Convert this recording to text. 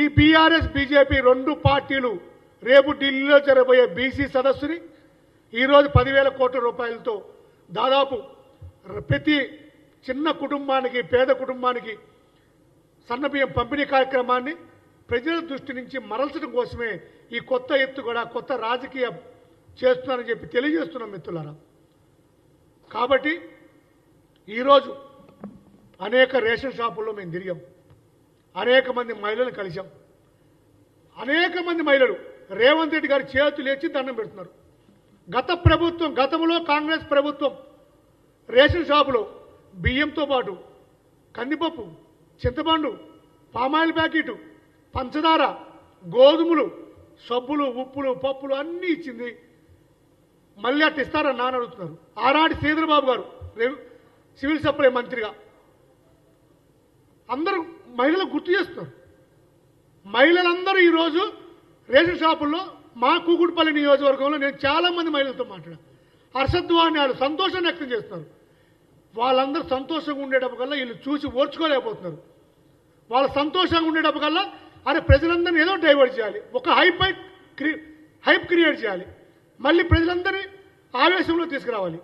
ఈ BRS BJP రెండు పార్టీలు రేపు ఢిల్లీలో జరగబోయే బీసీ సదస్సుని ఈరోజు 10,000 కోట్ల రూపాయలతో దాదాపు ప్రతి చిన్న కుటుంబానికి పేద కుటుంబానికి సన్నబియ్యం పంపిణీ కార్యక్రమాన్ని ప్రజల దృష్టి నుంచి మరల్చడం కోసమే ఈ కొత్త ఎత్తుగడ కొత్త రాజకీయం చేస్తున్నారని చెప్పి తెలియజేస్తున్నాం మిత్రులారా. కాబట్టి ఈరోజు అనేక రేషన్ షాపుల్లో మేము తిరిగాం, అనేక మంది మహిళలను కలిసాం. అనేక మంది మహిళలు రేవంత్ రెడ్డి గారి చేతులు ఎత్తి దండం పెడుతున్నారు. గతంలో కాంగ్రెస్ ప్రభుత్వం రేషన్ షాపులో బియ్యంతో పాటు కందిపప్పు, చింతపండు, పామాయిల్ ప్యాకెట్, పంచదార, గోధుమలు, సబ్బులు, ఉప్పులు, పప్పులు అన్నీ ఇచ్చింది. మళ్ళీ అట్టు ఇస్తారని నాన్న అడుగుతున్నారు. ఆనాటి శ్రీధరబాబు గారు సివిల్ సప్లై మంత్రిగా అందరూ మహిళలు గుర్తు చేస్తున్నారు. మహిళలందరూ ఈరోజు రేషన్ షాపుల్లో మా కూకుడుపల్లి నియోజకవర్గంలో నేను చాలామంది మహిళలతో మాట్లాడాను. హర్షధ్వానాలు సంతోషాన్ని వ్యక్తం చేస్తున్నారు. వాళ్ళందరూ సంతోషంగా ఉండేటప్పటికల్లా వీళ్ళు చూసి ఓర్చుకోలేకపోతున్నారు. వాళ్ళ సంతోషంగా ఉండేటప్పటికల్లా అరే ప్రజలందరినీ ఏదో డైవర్ట్ చేయాలి, ఒక హైప్ క్రియేట్ చేయాలి, మళ్ళీ ప్రజలందరినీ ఆవేశంలో తీసుకురావాలి.